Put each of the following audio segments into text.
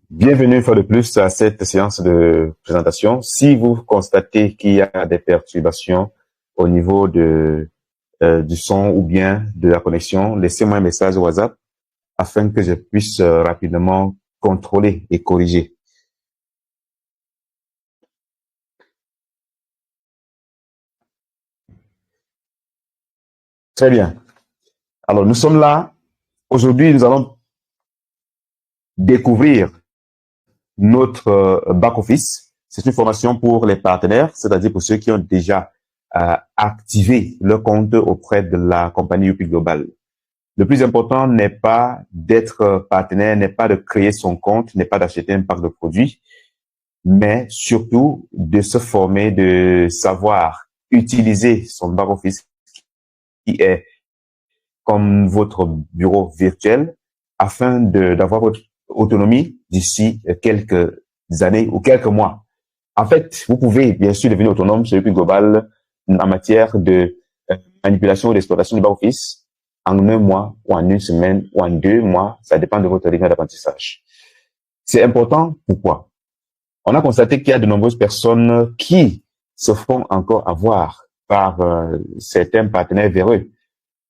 Bienvenue une fois de plus à cette séance de présentation. Si vous constatez qu'il y a des perturbations au niveau du son ou bien de la connexion, laissez-moi un message WhatsApp afin que je puisse rapidement contrôler et corriger. Très bien. Alors, nous sommes là. Aujourd'hui, nous allons découvrir notre back-office. C'est une formation pour les partenaires, c'est-à-dire pour ceux qui ont déjà activé leur compte auprès de la compagnie UP Global. Le plus important n'est pas d'être partenaire, n'est pas de créer son compte, n'est pas d'acheter un pack de produits, mais surtout de se former, de savoir utiliser son back-office qui est comme votre bureau virtuel afin d'avoir votre autonomie d'ici quelques années ou quelques mois. En fait, vous pouvez bien sûr devenir autonome sur UP Global en matière de manipulation ou d'exploitation du back-office en un mois ou en une semaine ou en 2 mois. Ça dépend de votre rythme d'apprentissage. C'est important. Pourquoi? On a constaté qu'il y a de nombreuses personnes qui se font encore avoir par certains partenaires véreux.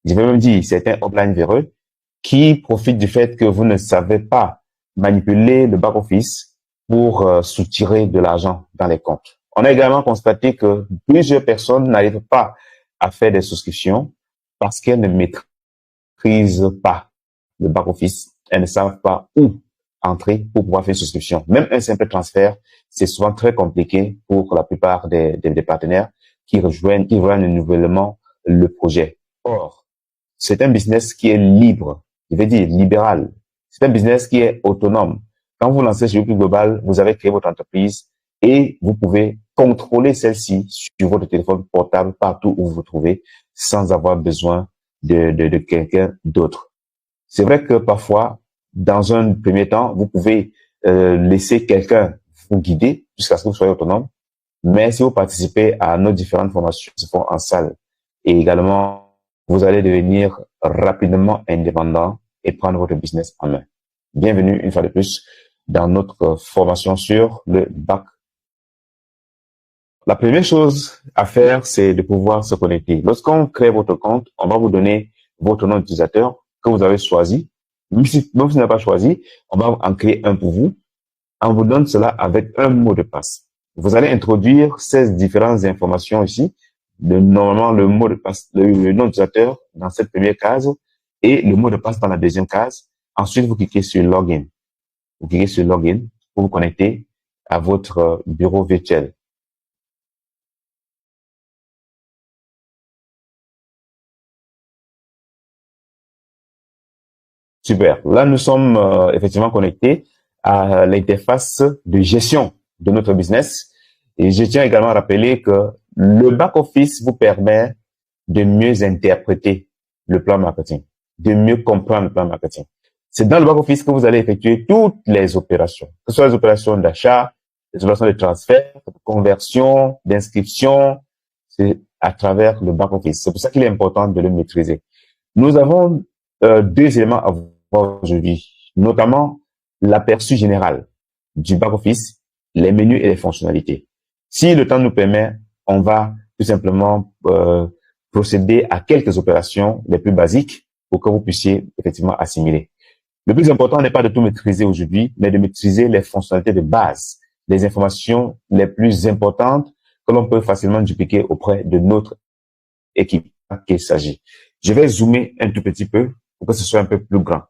Je vais même dire certains offline véreux qui profitent du fait que vous ne savez pas manipuler le back-office pour soutirer de l'argent dans les comptes. On a également constaté que plusieurs personnes n'arrivent pas à faire des souscriptions parce qu'elles ne maîtrisent pas le back-office. Elles ne savent pas où entrer pour pouvoir faire une souscription. Même un simple transfert, c'est souvent très compliqué pour la plupart des partenaires qui rejoignent nouvellement le projet. Or, c'est un business qui est libre, je veux dire libéral. C'est un business qui est autonome. Quand vous lancez sur UP Global, vous avez créé votre entreprise et vous pouvez contrôler celle-ci sur votre téléphone portable partout où vous vous trouvez sans avoir besoin de quelqu'un d'autre. C'est vrai que parfois, dans un premier temps, vous pouvez laisser quelqu'un vous guider jusqu'à ce que vous soyez autonome. Mais si vous participez à nos différentes formations qui se font en salle et également vous allez devenir rapidement indépendant et prendre votre business en main. Bienvenue une fois de plus dans notre formation sur le back. La première chose à faire, c'est de pouvoir se connecter. Lorsqu'on crée votre compte, on va vous donner votre nom d'utilisateur que vous avez choisi. Même si vous n'avez pas choisi, on va en créer un pour vous. On vous donne cela avec un mot de passe. Vous allez introduire ces différentes informations ici. Normalement, le mot de passe, le nom d'utilisateur dans cette première case et le mot de passe dans la deuxième case. Ensuite, vous cliquez sur Login. Vous cliquez sur Login pour vous connecter à votre bureau virtuel. Super. Là, nous sommes effectivement connectés à l'interface de gestion de notre business. Et je tiens également à rappeler que le back-office vous permet de mieux interpréter le plan marketing, de mieux comprendre le plan marketing. C'est dans le back-office que vous allez effectuer toutes les opérations, que ce soit les opérations d'achat, les opérations de transfert, de conversion, d'inscription, c'est à travers le back-office. C'est pour ça qu'il est important de le maîtriser. Nous avons 2 éléments à voir aujourd'hui, notamment l'aperçu général du back-office, les menus et les fonctionnalités. Si le temps nous permet, on va tout simplement procéder à quelques opérations les plus basiques pour que vous puissiez effectivement assimiler. Le plus important n'est pas de tout maîtriser aujourd'hui, mais de maîtriser les fonctionnalités de base, les informations les plus importantes que l'on peut facilement dupliquer auprès de notre équipe qu'il s'agit. Je vais zoomer un tout petit peu pour que ce soit un peu plus grand.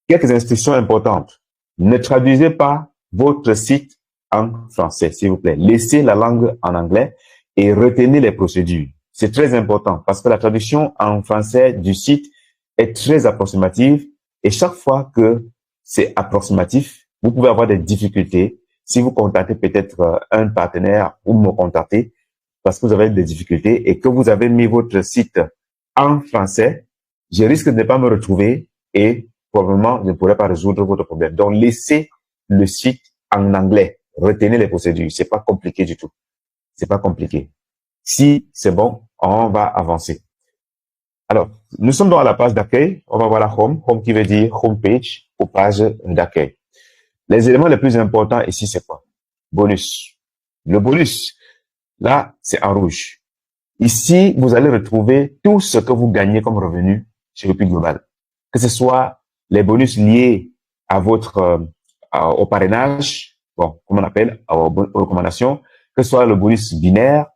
Quelques instructions importantes. Ne traduisez pas votre site en français, s'il vous plaît. Laissez la langue en anglais et retenez les procédures. C'est très important parce que la traduction en français du site est très approximative et chaque fois que c'est approximatif, vous pouvez avoir des difficultés si vous contactez peut-être un partenaire ou me contactez parce que vous avez des difficultés et que vous avez mis votre site en français, je risque de ne pas me retrouver et probablement je ne pourrai pas résoudre votre problème. Donc, laissez le site en anglais. Retenez les procédures. C'est pas compliqué du tout. C'est pas compliqué. Si c'est bon, on va avancer. Alors, nous sommes dans la page d'accueil. On va voir la home qui veut dire home page. aux pages d'accueil. Les éléments les plus importants ici, c'est quoi? Bonus. Le bonus, là, c'est en rouge. Ici, vous allez retrouver tout ce que vous gagnez comme revenu chez Youpi Global. Que ce soit les bonus liés à votre, au parrainage, bon, comme on appelle, aux recommandations, que ce soit le bonus binaire,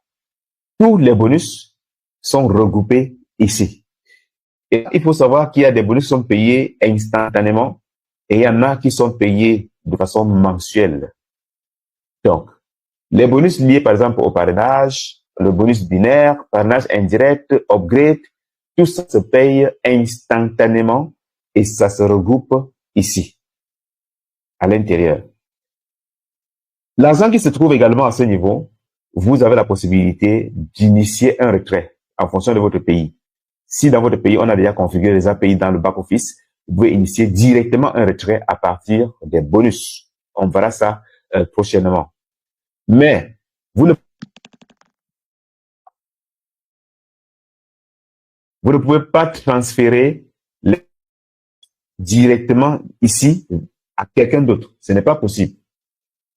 tous les bonus sont regroupés ici. Et il faut savoir qu'il y a des bonus qui sont payés instantanément et il y en a qui sont payés de façon mensuelle. Donc, les bonus liés, par exemple, au parrainage, le bonus binaire, parrainage indirect, upgrade, tout ça se paye instantanément et ça se regroupe ici, à l'intérieur. L'argent qui se trouve également à ce niveau, vous avez la possibilité d'initier un retrait en fonction de votre pays. Si dans votre pays, on a déjà configuré les API dans le back-office, vous pouvez initier directement un retrait à partir des bonus. On verra ça prochainement. Mais vous ne pouvez pas transférer directement ici à quelqu'un d'autre. Ce n'est pas possible.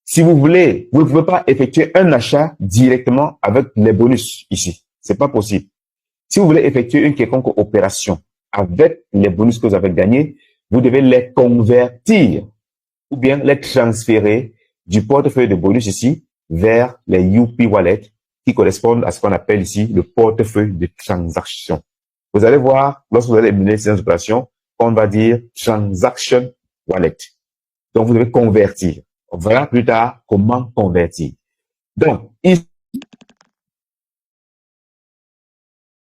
Si vous voulez, vous ne pouvez pas effectuer un achat directement avec les bonus ici. C'est pas possible. Si vous voulez effectuer une quelconque opération avec les bonus que vous avez gagnés, vous devez les convertir ou bien les transférer du portefeuille de bonus ici vers les Youpi Wallet qui correspondent à ce qu'on appelle ici le portefeuille de transaction. Vous allez voir, lorsque vous allez mener ces opérations, on va dire Transaction Wallet. Donc, vous devez convertir. On verra plus tard comment convertir. Donc, ici,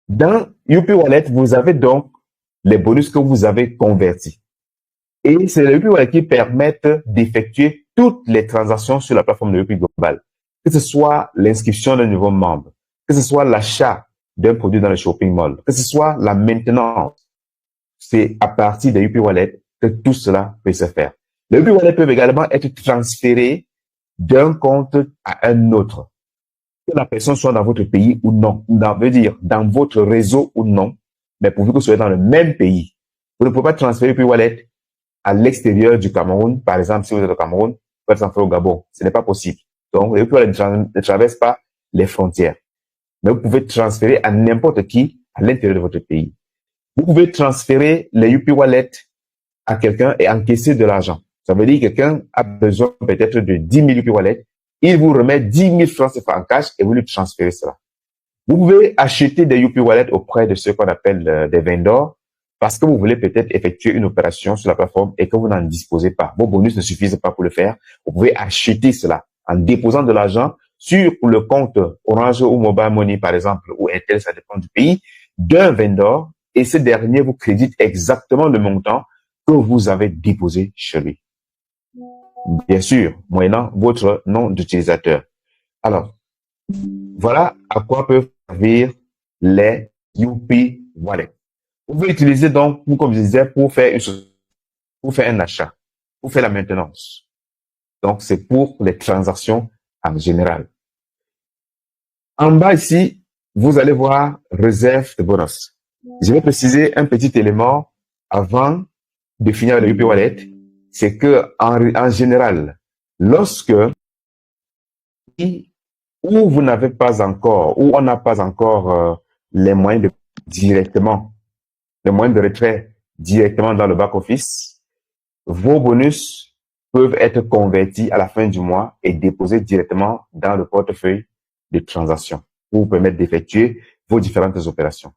dans Youpi Wallet, vous avez donc les bonus que vous avez convertis. Et c'est les Youpi Wallet qui permettent d'effectuer toutes les transactions sur la plateforme de Youpi Global. Que ce soit l'inscription d'un nouveau membre, que ce soit l'achat d'un produit dans le shopping mall, que ce soit la maintenance. C'est à partir des Youpi Wallet que tout cela peut se faire. Les Youpi Wallet peuvent également être transférés d'un compte à un autre. Que la personne soit dans votre pays ou non, veut dire dans votre réseau ou non, mais pourvu que vous soyez dans le même pays. Vous ne pouvez pas transférer Youpi Wallet à l'extérieur du Cameroun. Par exemple, si vous êtes au Cameroun, vous pouvez transférer au Gabon. Ce n'est pas possible. Donc, les Youpi Wallet ne traversent pas les frontières. Mais vous pouvez transférer à n'importe qui à l'intérieur de votre pays. Vous pouvez transférer les Youpi Wallet à quelqu'un et encaisser de l'argent. Ça veut dire que quelqu'un a besoin peut-être de 10 000 Youpi Wallet. Il vous remet 10 000 francs CFA en cash et vous lui transférez cela. Vous pouvez acheter des Youpi Wallet auprès de ceux qu'on appelle des vendors parce que vous voulez peut-être effectuer une opération sur la plateforme et que vous n'en disposez pas. Vos bonus ne suffisent pas pour le faire. Vous pouvez acheter cela en déposant de l'argent sur le compte Orange ou Mobile Money, par exemple, ou Airtel, ça dépend du pays, d'un vendor, et ce dernier vous crédite exactement le montant que vous avez déposé chez lui. Bien sûr, moyennant votre nom d'utilisateur. Alors, voilà à quoi peuvent servir les Youpi Wallet. Vous pouvez l'utiliser donc, comme je disais, pour faire un achat, pour faire la maintenance. Donc, c'est pour les transactions en général. En bas ici, vous allez voir réserve de bonus. Je vais préciser un petit élément avant de finir le Youpi Wallet. C'est que, en général, lorsque où vous n'avez pas encore, où on n'a pas encore les moyens de retrait directement dans le back-office, vos bonus peuvent être convertis à la fin du mois et déposés directement dans le portefeuille de transactions pour vous permettre d'effectuer vos différentes opérations.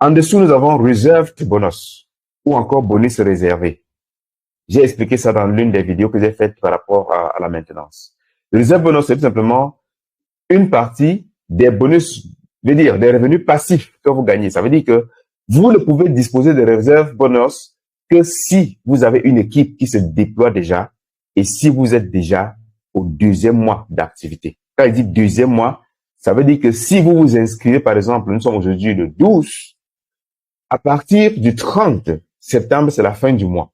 En dessous, nous avons Reserved Bonus ou encore bonus réservé. J'ai expliqué ça dans l'une des vidéos que j'ai faites par rapport à la maintenance. Le Reserved Bonus, c'est tout simplement une partie des bonus, veut dire des revenus passifs que vous gagnez. Ça veut dire que vous ne pouvez disposer de Reserved Bonus que si vous avez une équipe qui se déploie déjà et si vous êtes déjà au 2e mois d'activité. Quand il dit 2e mois, ça veut dire que si vous vous inscrivez, par exemple, nous sommes aujourd'hui le 12, à partir du 30 septembre, c'est la fin du mois.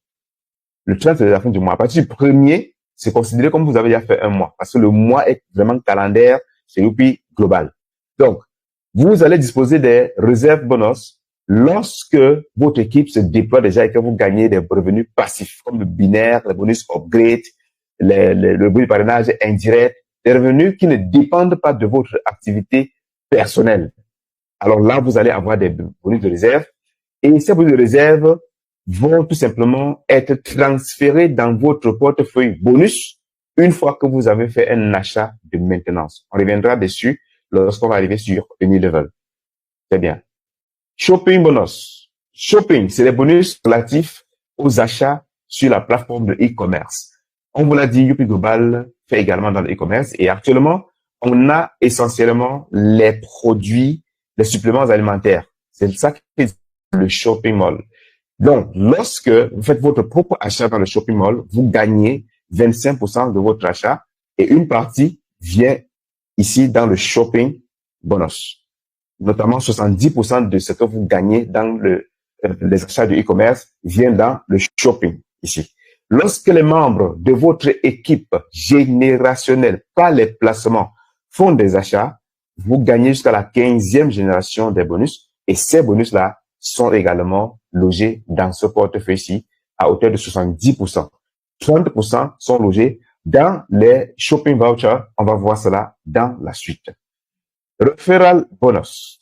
Le 30, c'est la fin du mois. À partir du 1er, c'est considéré comme vous avez déjà fait un mois parce que le mois est vraiment calendaire chez Youpi Global. Donc, vous allez disposer des réserves bonus lorsque votre équipe se déploie déjà et que vous gagnez des revenus passifs, comme le binaire, le bonus upgrade, le bonus parrainage indirect, des revenus qui ne dépendent pas de votre activité personnelle. Alors là, vous allez avoir des bonus de réserve et ces bonus de réserve vont tout simplement être transférés dans votre portefeuille bonus une fois que vous avez fait un achat de maintenance. On reviendra dessus lorsqu'on va arriver sur Unilevel. C'est bien. Shopping bonus. Shopping, c'est les bonus relatifs aux achats sur la plateforme de e-commerce. On vous l'a dit, Youpi Global fait également dans le e-commerce et actuellement, on a essentiellement les produits, les suppléments alimentaires. C'est ça qui est le shopping mall. Donc, lorsque vous faites votre propre achat dans le shopping mall, vous gagnez 25% de votre achat et une partie vient ici dans le shopping bonus. Notamment 70% de ce que vous gagnez dans les achats de e-commerce vient dans le shopping ici. Lorsque les membres de votre équipe générationnelle, pas les placements, font des achats, vous gagnez jusqu'à la 15e génération des bonus et ces bonus-là sont également logés dans ce portefeuille-ci à hauteur de 70%. 30% sont logés dans les shopping vouchers. On va voir cela dans la suite. Referral bonus.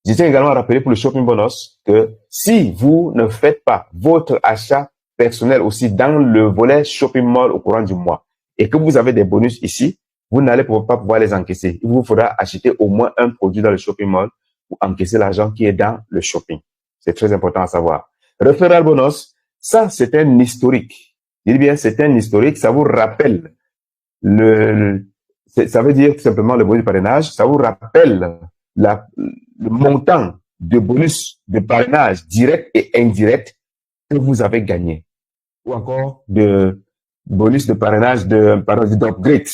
Je tiens également à rappeler pour le shopping bonus que si vous ne faites pas votre achat personnel aussi dans le volet shopping mall au courant du mois et que vous avez des bonus ici, vous n'allez pas pouvoir les encaisser. Il vous faudra acheter au moins un produit dans le shopping mall pour encaisser l'argent qui est dans le shopping. C'est très important à savoir. Referral bonus, ça c'est un historique. Je dis bien c'est un historique, ça vous rappelle ça veut dire tout simplement le bonus de parrainage, ça vous rappelle le montant de bonus de parrainage direct et indirect que vous avez gagné. Ou encore de bonus de parrainage d'upgrade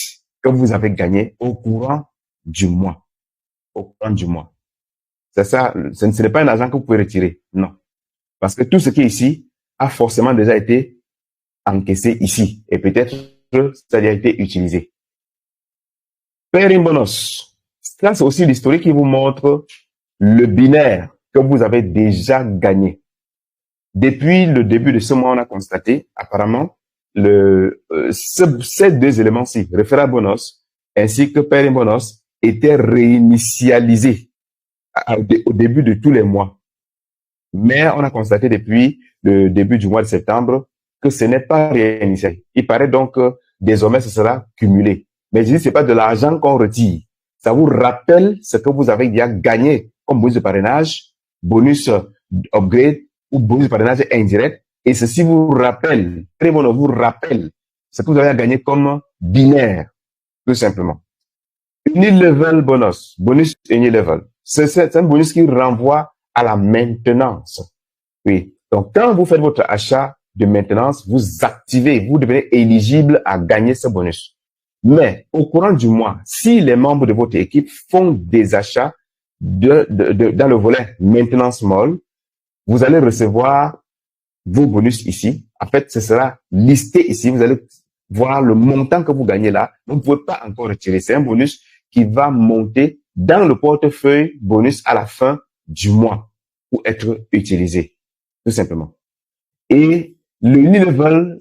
que vous avez gagné au courant du mois. Au courant du mois. C'est ça, ce n'est pas un argent que vous pouvez retirer. Non. Parce que tout ce qui est ici a forcément déjà été encaissé ici. Et peut-être que ça a déjà été utilisé. Pairing bonus. Ça, c'est aussi l'historique qui vous montre le binaire que vous avez déjà gagné. Depuis le début de ce mois, on a constaté, apparemment, ces deux éléments-ci, referral bonus ainsi que pairing bonus, étaient réinitialisés au début de tous les mois. Mais on a constaté depuis le début du mois de septembre que ce n'est pas réinitialisé. Il paraît donc que désormais ce sera cumulé. Mais je dis, c'est pas de l'argent qu'on retire. Ça vous rappelle ce que vous avez déjà gagné comme bonus de parrainage, bonus upgrade ou bonus de parrainage indirect. Et ceci vous rappelle, vous rappelle ce que vous avez gagné comme binaire, tout simplement. Unilevel bonus, bonus Unilevel. C'est un bonus qui renvoie à la maintenance. Oui. Donc, quand vous faites votre achat de maintenance, vous activez, vous devenez éligible à gagner ce bonus. Mais, au courant du mois, si les membres de votre équipe font des achats dans le volet maintenance mall, vous allez recevoir vos bonus ici. En fait, ce sera listé ici. Vous allez voir le montant que vous gagnez là. Vous ne pouvez pas encore retirer. C'est un bonus qui va monter dans le portefeuille bonus à la fin du mois pour être utilisé, tout simplement. Et le Unilevel,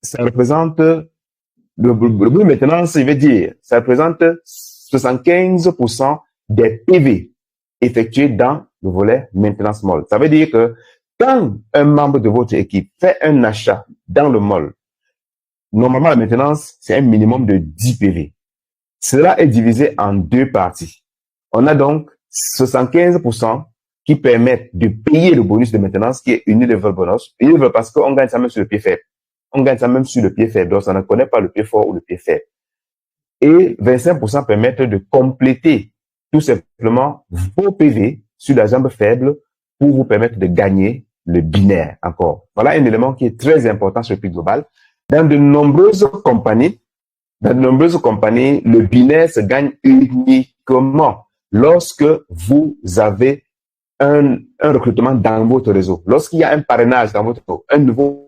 ça représente le bonus maintenance, il veut dire, ça représente 75% des PV effectués dans le volet maintenance mall. Ça veut dire que quand un membre de votre équipe fait un achat dans le mall, normalement la maintenance, c'est un minimum de 10 PV. Cela est divisé en deux parties. On a donc 75% qui permettent de payer le bonus de maintenance qui est Unilevel bonus. Unilevel parce qu'on gagne ça même sur le pied faible. On gagne ça même sur le pied faible. Donc, ça ne connaît pas le pied fort ou le pied faible. Et 25% permettent de compléter tout simplement vos PV sur la jambe faible pour vous permettre de gagner le binaire encore. Voilà un élément qui est très important sur le prix global. Dans de nombreuses compagnies, le binaire se gagne uniquement lorsque vous avez un recrutement dans votre réseau. Lorsqu'il y a un parrainage dans votre réseau, un nouveau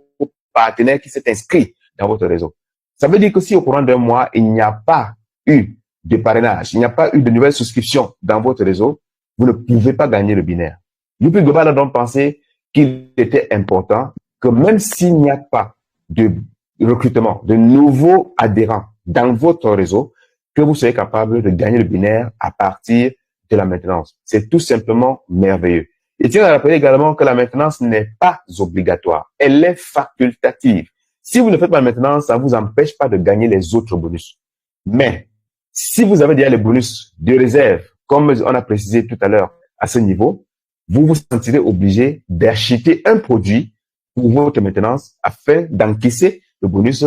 partenaire qui s'est inscrit dans votre réseau. Ça veut dire que si au courant d'un mois, il n'y a pas eu de parrainage, il n'y a pas eu de nouvelles souscriptions dans votre réseau, vous ne pouvez pas gagner le binaire. UP Global a donc pensé qu'il était important que même s'il n'y a pas de recrutement, de nouveaux adhérents dans votre réseau, que vous soyez capable de gagner le binaire à partir de la maintenance. C'est tout simplement merveilleux. Et tiens à rappeler également que la maintenance n'est pas obligatoire. Elle est facultative. Si vous ne faites pas la maintenance, ça ne vous empêche pas de gagner les autres bonus. Mais si vous avez déjà les bonus de réserve, comme on a précisé tout à l'heure à ce niveau, vous vous sentirez obligé d'acheter un produit pour votre maintenance afin d'encaisser le bonus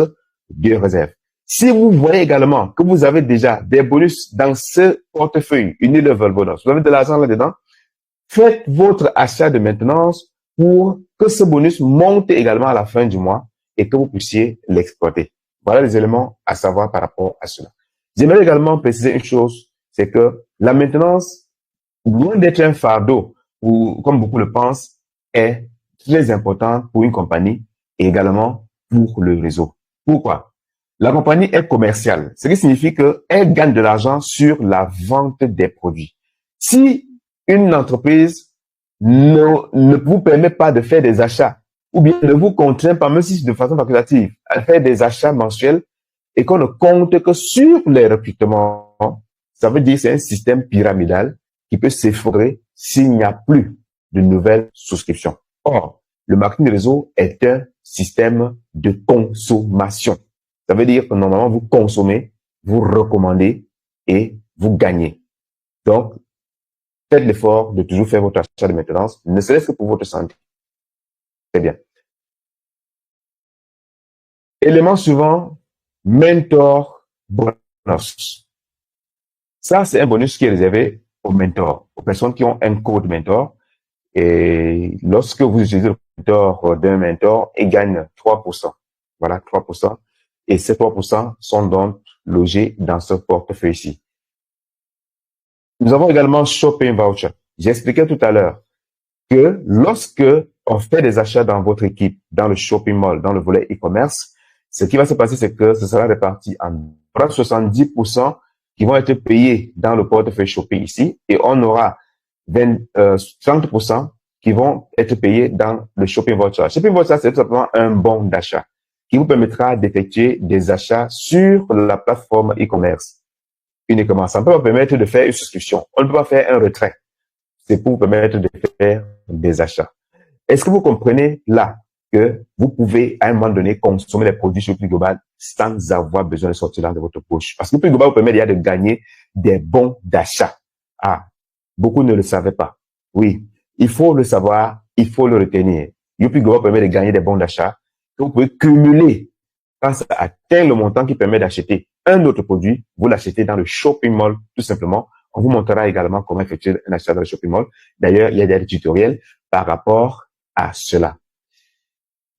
de réserve. Si vous voyez également que vous avez déjà des bonus dans ce portefeuille Unilevel Bonus, vous avez de l'argent là-dedans, faites votre achat de maintenance pour que ce bonus monte également à la fin du mois et que vous puissiez l'exploiter. Voilà les éléments à savoir par rapport à cela. J'aimerais également préciser une chose, c'est que la maintenance, loin d'être un fardeau, ou comme beaucoup le pensent, est très importante pour une compagnie et également pour le réseau. Pourquoi? La compagnie est commerciale, ce qui signifie qu'elle gagne de l'argent sur la vente des produits. Si une entreprise ne vous permet pas de faire des achats, ou bien ne vous contraint pas, même si c'est de façon facultative, à faire des achats mensuels, et qu'on ne compte que sur les recrutements, ça veut dire que c'est un système pyramidal qui peut s'effondrer s'il n'y a plus de nouvelles souscriptions. Or, le marketing de réseau est un système de consommation. Ça veut dire que normalement, vous consommez, vous recommandez et vous gagnez. Donc, faites l'effort de toujours faire votre achat de maintenance, ne serait-ce que pour votre santé. Très bien. Élément suivant, mentor bonus. Ça, c'est un bonus qui est réservé aux mentors, aux personnes qui ont un code mentor. Et lorsque vous utilisez le mentor d'un mentor, il gagne 3%. Voilà, 3%. Et ces 3% sont donc logés dans ce portefeuille-ci. Nous avons également Shopping Voucher. J'expliquais tout à l'heure que lorsque on fait des achats dans votre équipe, dans le shopping mall, dans le volet e-commerce, ce qui va se passer, c'est que ce sera réparti en 70% qui vont être payés dans le portefeuille shopping ici, et on aura 30% qui vont être payés dans le shopping voucher. Shopping voucher, c'est tout simplement un bon d'achat qui vous permettra d'effectuer des achats sur la plateforme e-commerce uniquement. Ça ne peut pas permettre de faire une souscription. On ne peut pas faire un retrait. C'est pour vous permettre de faire des achats. Est-ce que vous comprenez là que vous pouvez à un moment donné consommer les produits sur UP Global sans avoir besoin de sortir l'argent de votre poche? Parce que UP Global vous permet déjà de gagner des bons d'achat. Ah, beaucoup ne le savaient pas. Oui, il faut le savoir, il faut le retenir. UP Global permet de gagner des bons d'achat que vous pouvez cumuler quand ça atteint le montant qui permet d'acheter un autre produit. Vous l'achetez dans le shopping mall, tout simplement. On vous montrera également comment effectuer un achat dans le shopping mall. D'ailleurs, il y a des tutoriels par rapport à cela.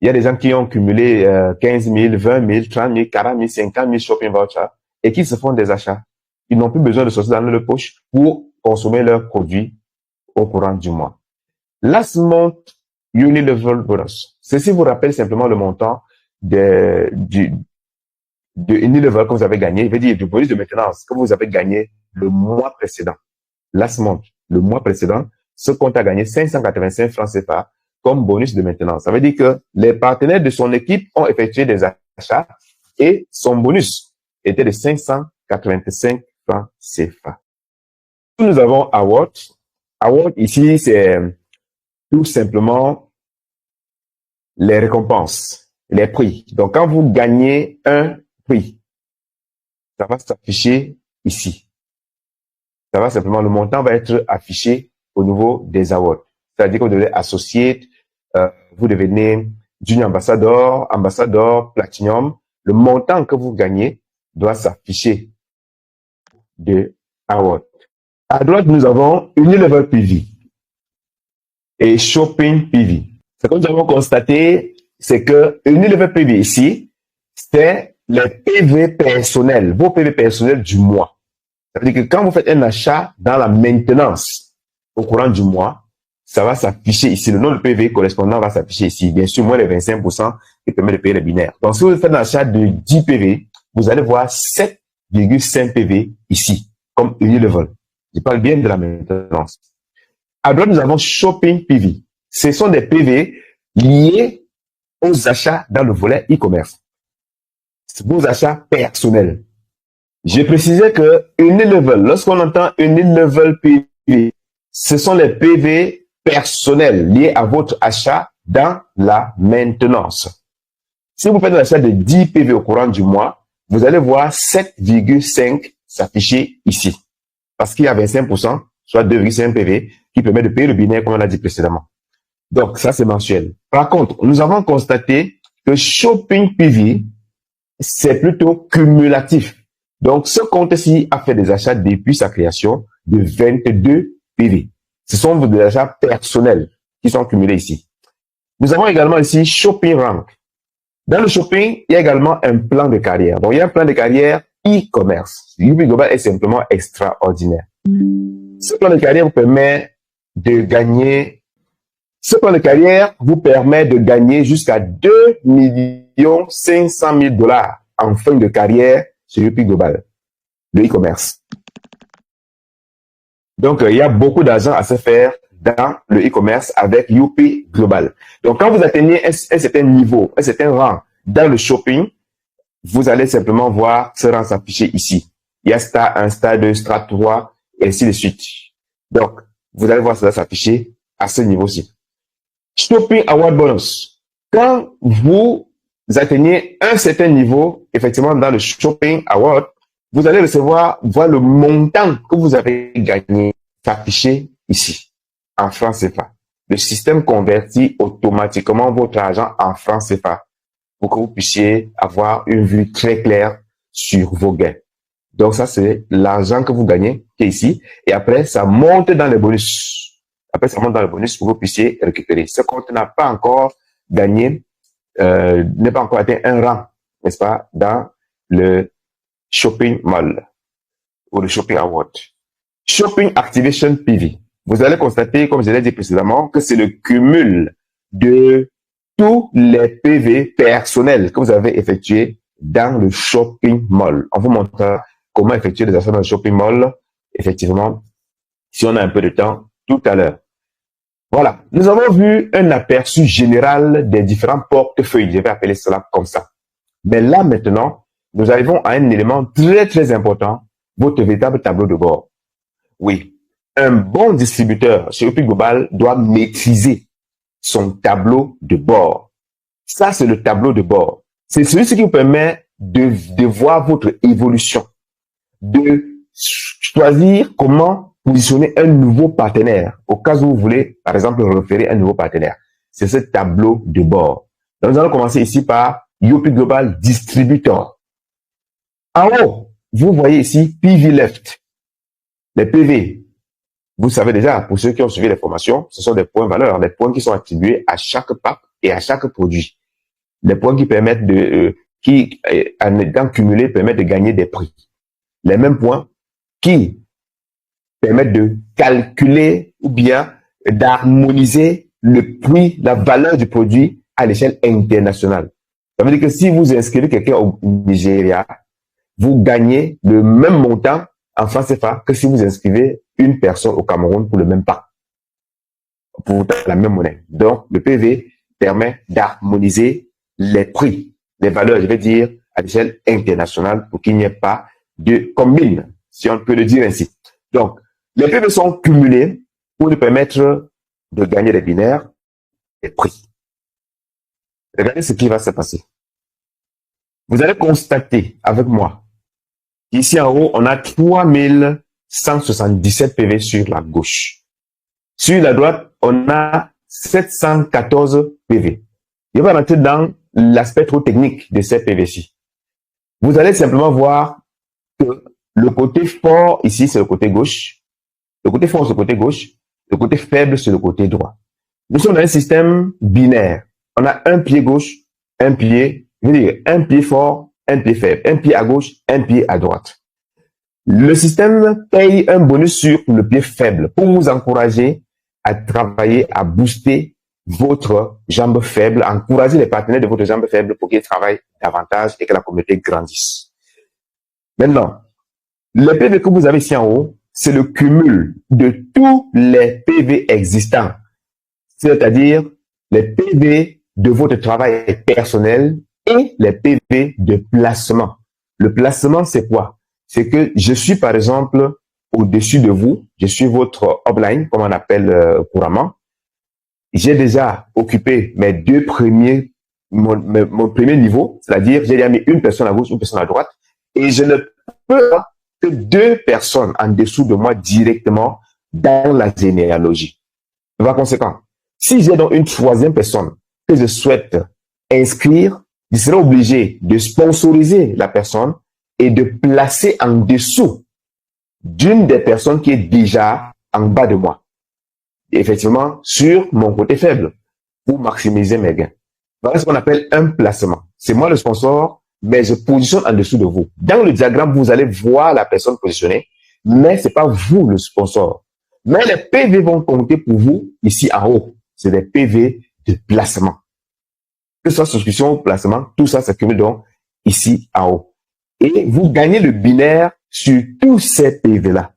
Il y a des gens qui ont cumulé 15 000, 20 000, 30 000, 40 000, 50 000 shopping vouchers et qui se font des achats. Ils n'ont plus besoin de sortir dans leur poche pour consommer leurs produits au courant du mois. Last month Unilevel bonus. Ceci vous rappelle simplement le montant de Unilevel que vous avez gagné. Je veux dire du bonus de maintenance que vous avez gagné le mois précédent. Last month, le mois précédent, ce compte a gagné 585 francs CFA comme bonus de maintenance. Ça veut dire que les partenaires de son équipe ont effectué des achats et son bonus était de 585 francs CFA. Nous avons Award. Award, ici, c'est tout simplement les récompenses, les prix. Donc, quand vous gagnez un prix, ça va s'afficher ici. Ça va simplement, le montant va être affiché au niveau des awards. C'est-à-dire que vous devenez associate, vous devenez junior ambassadeur, ambassadeur, platinum. Le montant que vous gagnez doit s'afficher de award. À droite, nous avons Unilevel PV et Shopping PV. Ce que nous avons constaté, c'est que Unilevel PV ici, c'est les PV personnels, vos PV personnels du mois. Ça veut dire que quand vous faites un achat dans la maintenance au courant du mois, ça va s'afficher ici. Le nom de PV correspondant va s'afficher ici. Bien sûr, moins les 25% qui permet de payer les binaires. Donc, si vous faites un achat de 10 PV, vous allez voir 7,5 PV ici, comme Unilevel. Je parle bien de la maintenance. À droite, nous avons Shopping PV. Ce sont des PV liés aux achats dans le volet e-commerce. Vos achats personnels. Je précisais que Unilevel, lorsqu'on entend Unilevel PV, ce sont les PV personnels liés à votre achat dans la maintenance. Si vous faites un achat de 10 PV au courant du mois, vous allez voir 7,5 s'afficher ici. Parce qu'il y a 25%, soit 2,5 PV, qui permet de payer le binaire comme on l'a dit précédemment. Donc, ça, c'est mensuel. Par contre, nous avons constaté que Shopping PV, c'est plutôt cumulatif. Donc, ce compte-ci a fait des achats depuis sa création de 22 PV. Ce sont des achats personnels qui sont cumulés ici. Nous avons également ici Shopping Rank. Dans le shopping, il y a également un plan de carrière. Donc, il y a un plan de carrière e-commerce. UPIC Global est simplement extraordinaire. Ce plan de carrière vous permet de gagner jusqu'à 2 500 000 $ en fin de carrière sur UPIC Global, le e-commerce. Donc, il y a beaucoup d'argent à se faire dans le e-commerce avec UPIC Global. Donc, quand vous atteignez un certain niveau, un certain rang dans le shopping, vous allez simplement voir ce rang s'afficher ici. Il y a stade 1, stade 2, stade 3, et ainsi de suite. Donc, vous allez voir cela s'afficher à ce niveau-ci. Shopping Award Bonus. Quand vous atteignez un certain niveau, effectivement, dans le Shopping Award, vous allez voir le montant que vous avez gagné s'afficher ici, en francs CFA. Le système convertit automatiquement votre argent en francs CFA pour que vous puissiez avoir une vue très claire sur vos gains. Donc ça, c'est l'argent que vous gagnez qui est ici. Et après, ça monte dans les bonus. Après, ça monte dans les bonus pour que vous puissiez récupérer. Ce compte n'a pas encore gagné, n'est pas encore atteint un rang, n'est-ce pas, dans le Shopping Mall ou le Shopping Award. Shopping Activation PV. Vous allez constater, comme je l'ai dit précédemment, que c'est le cumul de tous les PV personnels que vous avez effectués dans le Shopping Mall. On vous montrera comment effectuer des achats dans le Shopping Mall, effectivement, si on a un peu de temps, tout à l'heure. Voilà, nous avons vu un aperçu général des différents portefeuilles, je vais appeler cela comme ça. Mais là, maintenant, nous arrivons à un élément très, très important, votre véritable tableau de bord. Oui, un bon distributeur chez UPIC Global doit maîtriser son tableau de bord. Ça, c'est le tableau de bord. C'est celui qui vous permet de voir votre évolution, de choisir comment positionner un nouveau partenaire au cas où vous voulez, par exemple, référer un nouveau partenaire. C'est ce tableau de bord. Donc, nous allons commencer ici par UPIC Global Distributor. En haut, vous voyez ici PV Left. Les PV, vous savez déjà, pour ceux qui ont suivi les formations, ce sont des points valeurs, des points qui sont attribués à chaque pack et à chaque produit. Des points qui permettent en étant cumulés, permettent de gagner des prix. Les mêmes points qui permettent de calculer ou bien d'harmoniser le prix, la valeur du produit à l'échelle internationale. Ça veut dire que si vous inscrivez quelqu'un au Nigeria, vous gagnez le même montant en francs CFA que si vous inscrivez une personne au Cameroun pour le même pack, pour la même monnaie. Donc, le PV permet d'harmoniser les prix, les valeurs, je vais dire, à l'échelle internationale pour qu'il n'y ait pas de combine, si on peut le dire ainsi. Donc, les PV sont cumulés pour nous permettre de gagner des binaires et prix. Regardez ce qui va se passer. Vous allez constater avec moi qu'ici en haut, on a 3177 PV sur la gauche. Sur la droite, on a 714 PV. Je vais rentrer dans l'aspect trop technique de ces PV-ci. Vous allez simplement voir que le côté fort ici, c'est le côté gauche. Le côté fort, c'est le côté gauche. Le côté faible, c'est le côté droit. Nous sommes dans un système binaire. On a un pied gauche, un pied, je veux dire, un pied fort, un pied faible. Un pied à gauche, un pied à droite. Le système paye un bonus sur le pied faible pour vous encourager à travailler, à booster votre jambe faible, encourager les partenaires de votre jambe faible pour qu'ils travaillent davantage et que la communauté grandisse. Maintenant, le PV que vous avez ici en haut, c'est le cumul de tous les PV existants, c'est-à-dire les PV de votre travail personnel et les PV de placement. Le placement, c'est quoi? C'est que je suis, par exemple, au-dessus de vous, je suis votre upline, comme on appelle couramment. J'ai déjà occupé mes deux premiers, mon premier niveau, c'est-à-dire j'ai déjà mis une personne à gauche, une personne à droite, et je ne peux pas que deux personnes en dessous de moi directement dans la généalogie. Par conséquent, si j'ai donc une troisième personne que je souhaite inscrire, je serai obligé de sponsoriser la personne et de placer en dessous d'une des personnes qui est déjà en bas de moi. Et effectivement, sur mon côté faible, pour maximiser mes gains. Voilà ce qu'on appelle un placement. C'est moi le sponsor, mais je positionne en dessous de vous. Dans le diagramme, vous allez voir la personne positionnée, mais c'est pas vous le sponsor. Mais les PV vont compter pour vous ici en haut. C'est des PV de placement. Que ce soit souscription ou placement, tout ça s'accumule donc ici en haut. Et vous gagnez le binaire sur tous ces PV-là.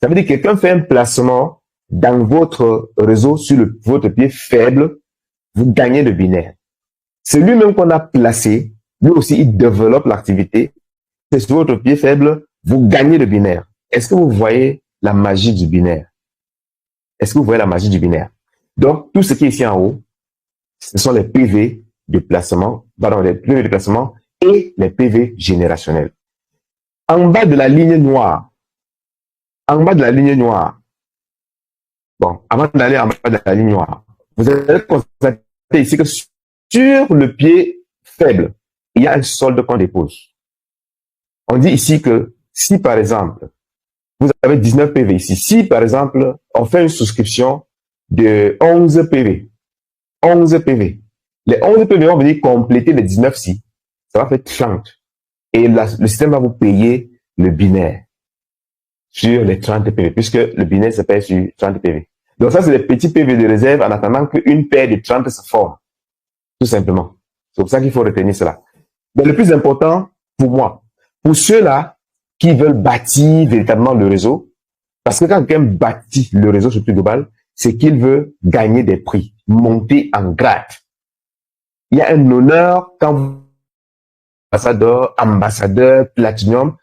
Ça veut dire que quelqu'un fait un placement dans votre réseau sur votre pied faible, vous gagnez le binaire. C'est lui-même qu'on a placé, lui aussi il développe l'activité. C'est sur votre pied faible, vous gagnez le binaire. Est-ce que vous voyez la magie du binaire? Est-ce que vous voyez la magie du binaire? Donc, tout ce qui est ici en haut, ce sont les PV de placement, pardon, les PV de placement et les PV générationnels. En bas de la ligne noire, bon, avant d'aller en bas de la ligne noire, vous allez constater ici que sur le pied faible, il y a un solde qu'on dépose. On dit ici que si par exemple, vous avez 19 PV ici, si par exemple, on fait une souscription de 11 PV, 11 PV, les 11 PV vont venir compléter les 19 ci, ça va faire 30. Et le système va vous payer le binaire sur les 30 PV, puisque le binaire se paye sur 30 PV. Donc ça, c'est les petits PV de réserve en attendant qu'une paire de 30 se forme. Tout simplement. C'est pour ça qu'il faut retenir cela. Mais le plus important pour moi, pour ceux-là qui veulent bâtir véritablement le réseau, parce que quand quelqu'un bâtit le réseau sur le plus global, c'est qu'il veut gagner des prix, monter en grade. Il y a un honneur quand vous ambassadeur, platinum,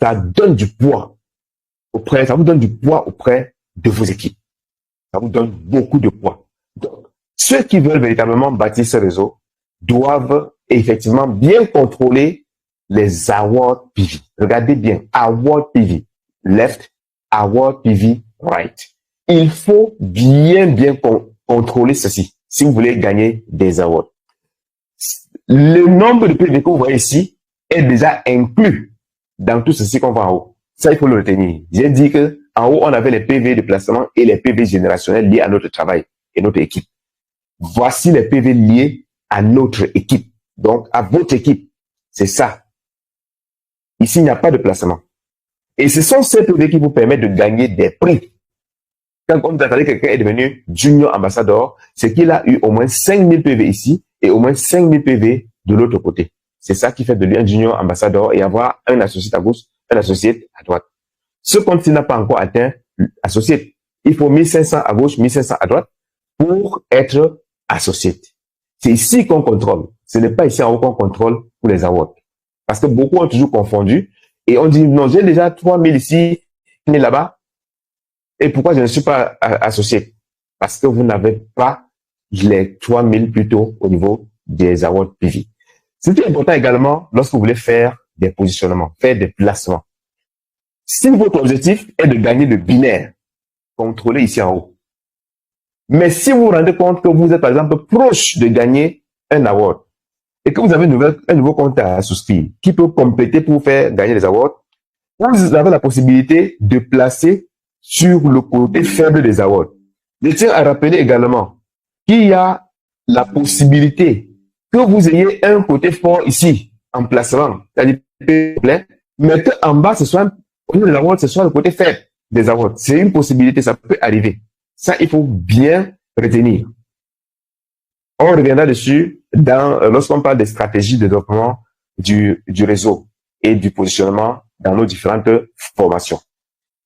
ça donne du poids ça vous donne du poids auprès de vos équipes. Ça vous donne beaucoup de poids. Donc, ceux qui veulent véritablement bâtir ce réseau doivent effectivement bien contrôler les award PV. Regardez bien, award PV left, award PV right. Il faut bien contrôler ceci si vous voulez gagner des awards. Le nombre de PV que vous voyez ici est déjà inclus dans tout ceci qu'on voit en haut. Ça, il faut le retenir. J'ai dit que en haut, on avait les PV de placement et les PV générationnels liés à notre travail et notre équipe. Voici les PV liés à notre équipe. Donc, à votre équipe. C'est ça. Ici, il n'y a pas de placement. Et ce sont ces PV qui vous permettent de gagner des prix. Quand on attendait que quelqu'un est devenu junior ambassadeur, c'est qu'il a eu au moins 5000 PV ici et au moins 5000 PV de l'autre côté. C'est ça qui fait de lui un junior ambassadeur et avoir un associé à gauche, un associé à droite. Ce compte n'a pas encore atteint associé. Il faut 1500 à gauche, 1500 à droite pour être associé. C'est ici qu'on contrôle. Ce n'est pas ici en haut qu'on contrôle pour les awards. Parce que beaucoup ont toujours confondu et on dit non, j'ai déjà 3000 ici, 1000 là-bas. Et pourquoi je ne suis pas associé? Parce que vous n'avez pas les 3000 plutôt au niveau des awards PV. C'est important également lorsque vous voulez faire des positionnements, faire des placements. Si votre objectif est de gagner le binaire, contrôlez ici en haut. Mais si vous vous rendez compte que vous êtes par exemple proche de gagner un award et que vous avez un nouveau compte à souscrire qui peut compléter pour faire gagner les awards, vous avez la possibilité de placer sur le côté faible des awards. Je tiens à rappeler également qu'il y a la possibilité que vous ayez un côté fort ici, en placement, c'est-à-dire mais qu'en bas, ce soit, au niveau des awards, ce soit le côté faible des awards. C'est une possibilité, ça peut arriver. Ça, il faut bien retenir. On reviendra dessus lorsqu'on parle des stratégies de développement du réseau et du positionnement dans nos différentes formations.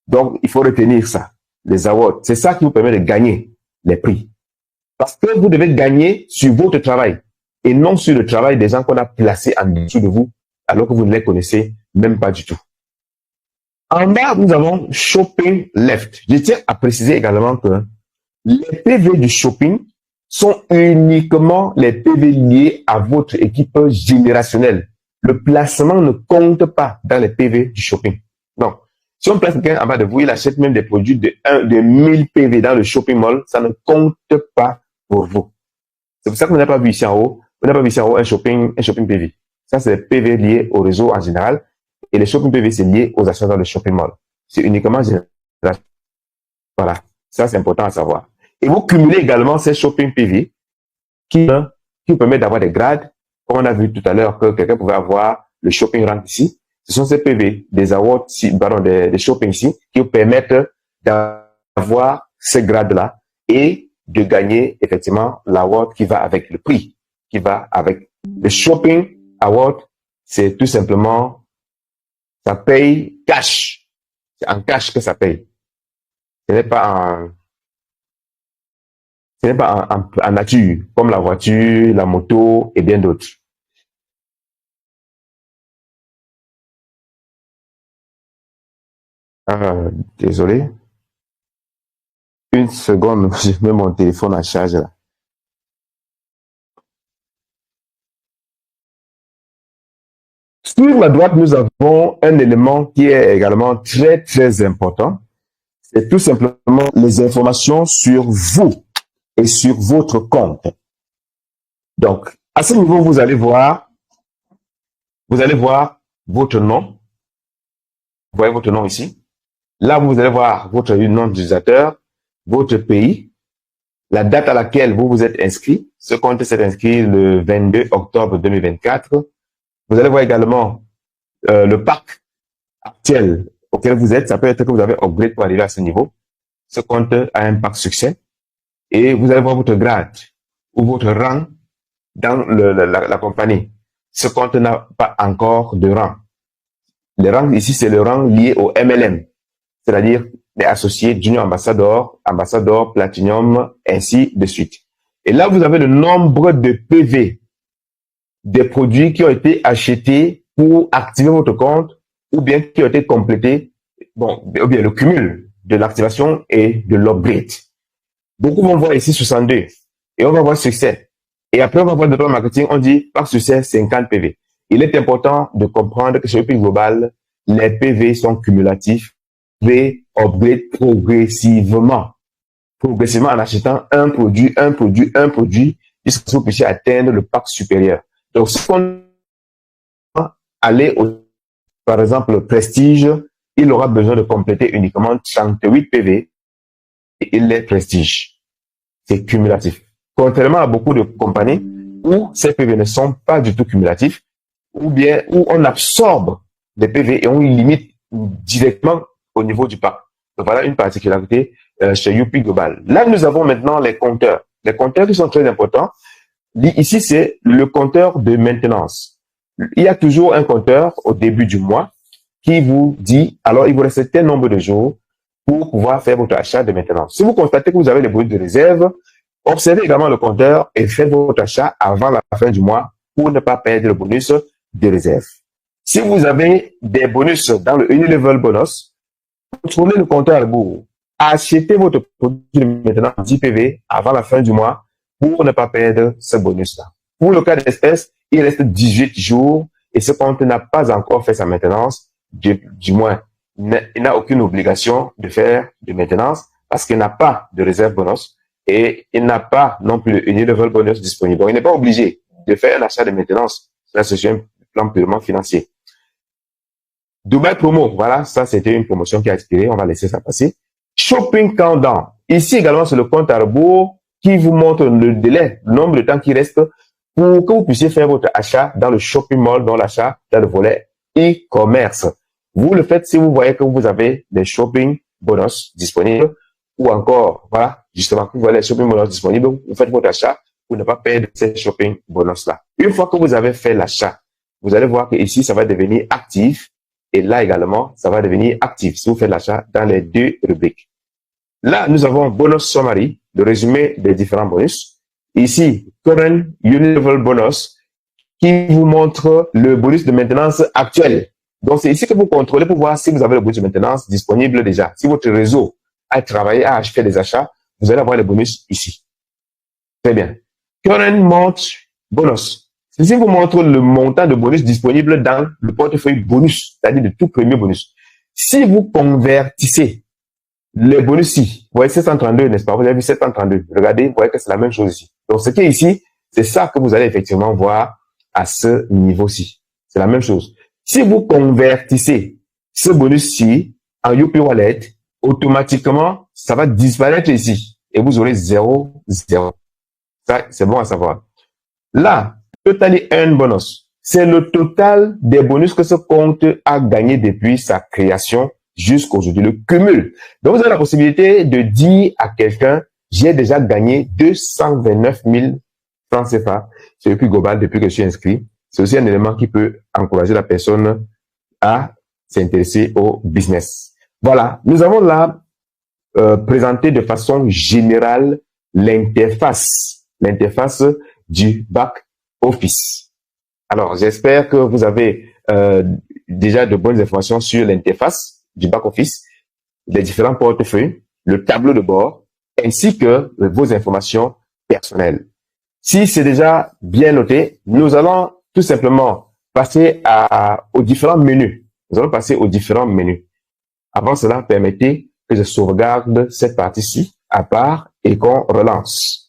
Donc, il faut retenir ça, les awards. C'est ça qui vous permet de gagner les prix. Parce que vous devez gagner sur votre travail et non sur le travail des gens qu'on a placés en dessous de vous alors que vous ne les connaissez même pas du tout. En bas, nous avons Shopping Left. Je tiens à préciser également que les PV du shopping sont uniquement les PV liés à votre équipe générationnelle. Le placement ne compte pas dans les PV du shopping. Donc, si on place quelqu'un en bas de vous, il achète même des produits de 1000 PV dans le shopping mall, ça ne compte pas pour vous. C'est pour ça qu'on n'a pas vu ici en haut. On n'a pas vu ici en haut un shopping PV. Ça, c'est les PV liés au réseau en général. Et les shopping PV, c'est lié aux achats dans le shopping mall. C'est uniquement général. Voilà. Ça, c'est important à savoir. Et vous cumulez également ces shopping PV qui vous permettent d'avoir des grades. Comme on a vu tout à l'heure que quelqu'un pouvait avoir le shopping rank ici. Ce sont ces PV, des awards, des shopping ici, qui vous permettent d'avoir ces grades-là et de gagner effectivement l'award qui va avec le prix, qui va avec le shopping award. C'est tout simplement, ça paye cash. C'est en cash que ça paye. Ce n'est pas en nature, comme la voiture, la moto et bien d'autres. Désolé. Une seconde, je mets mon téléphone à charge là. Sur la droite, nous avons un élément qui est également très, très important. C'est tout simplement les informations sur vous et sur votre compte. Donc, à ce niveau, vous allez voir votre nom. Vous voyez votre nom ici. Là, vous allez voir votre nom d'utilisateur, votre pays, la date à laquelle vous vous êtes inscrit. Ce compte s'est inscrit le 22 octobre 2024. Vous allez voir également le pack actuel auquel vous êtes. Ça peut être que vous avez upgrade pour arriver à ce niveau. Ce compte a un pack succès. Et vous allez voir votre grade ou votre rang dans la compagnie. Ce compte n'a pas encore de rang. Le rang ici, c'est le rang lié au MLM, c'est-à-dire les associés Junior Ambassador, Ambassador, Platinum, ainsi de suite. Et là, vous avez le nombre de PV des produits qui ont été achetés pour activer votre compte ou bien qui ont été complétés, bon, ou bien le cumul de l'activation et de l'upgrade. Beaucoup vont voir ici 62 et on va voir succès. Et après, on va voir de plan marketing, on dit par succès 50 PV. Il est important de comprendre que chez Upik Global, les PV sont cumulatifs, PV upgrade progressivement en achetant un produit, jusqu'à ce que vous puissiez atteindre le pack supérieur. Donc, si on aller par exemple, le Prestige, il aura besoin de compléter uniquement 38 PV et il est Prestige. C'est cumulatif. Contrairement à beaucoup de compagnies où ces PV ne sont pas du tout cumulatifs, ou bien où on absorbe des PV et on limite directement au niveau du pack. Donc voilà une particularité chez Upik Global. Là, nous avons maintenant les compteurs. Les compteurs qui sont très importants. Ici, c'est le compteur de maintenance. Il y a toujours un compteur au début du mois qui vous dit, alors il vous reste tel nombre de jours pour pouvoir faire votre achat de maintenance. Si vous constatez que vous avez des bonus de réserve, observez également le compteur et faites votre achat avant la fin du mois pour ne pas perdre le bonus de réserve. Si vous avez des bonus dans le Unilevel Bonus, contrôlez le compteur à rebours. Achetez votre produit de maintenance 10 PV avant la fin du mois pour ne pas perdre ce bonus-là. Pour le cas d'espèce, il reste 18 jours et ce compte n'a pas encore fait sa maintenance, du moins, il n'a aucune obligation de faire de maintenance parce qu'il n'a pas de réserve bonus et il n'a pas non plus le Unilevel Bonus disponible. Donc, il n'est pas obligé de faire un achat de maintenance. Là, c'est un plan purement financier. Dubai Promo, voilà, ça c'était une promotion qui a expiré, on va laisser ça passer. Shopping Countdown, ici également c'est le compte à rebours qui vous montre le délai, le nombre de temps qui reste pour que vous puissiez faire votre achat dans le shopping mall, dans l'achat dans le volet e-commerce. Vous le faites si vous voyez que vous avez des shopping bonus disponibles ou encore, voilà, justement, que vous voyez les shopping bonus disponibles, vous faites votre achat pour ne pas perdre ces shopping bonus-là. Une fois que vous avez fait l'achat, vous allez voir que ici, ça va devenir actif Et là également, ça va devenir actif si vous faites l'achat dans les deux rubriques. Là, nous avons bonus summary, le résumé des différents bonus. Ici, current unit level bonus, qui vous montre le bonus de maintenance actuel. Donc, c'est ici que vous contrôlez pour voir si vous avez le bonus de maintenance disponible déjà. Si votre réseau a travaillé, a fait des achats, vous allez avoir les bonus ici. Très bien. Current month bonus. Ceci vous montre le montant de bonus disponible dans le portefeuille bonus, c'est-à-dire le tout premier bonus. Si vous convertissez les bonus-ci, vous voyez 732, n'est-ce pas? Vous avez vu 732. Regardez, vous voyez que c'est la même chose ici. Donc, ce qui est ici, c'est ça que vous allez effectivement voir à ce niveau-ci. C'est la même chose. Si vous convertissez ce bonus-ci en Youpi Wallet, automatiquement, ça va disparaître ici. Et vous aurez 0, 0. Ça, c'est bon à savoir. Là, Totally Earned Bonus, c'est le total des bonus que ce compte a gagné depuis sa création jusqu'aujourd'hui, le cumul. Donc, vous avez la possibilité de dire à quelqu'un, j'ai déjà gagné 229 000 francs CFA sur Youpi Global depuis que je suis inscrit. C'est aussi un élément qui peut encourager la personne à s'intéresser au business. Voilà, nous avons là présenté de façon générale l'interface du back office. Alors, j'espère que vous avez déjà de bonnes informations sur l'interface du back office, les différents portefeuilles, le tableau de bord, ainsi que vos informations personnelles. Si c'est déjà bien noté, nous allons tout simplement passer aux différents menus. Nous allons passer aux différents menus. Avant cela, permettez que je sauvegarde cette partie-ci à part et qu'on relance.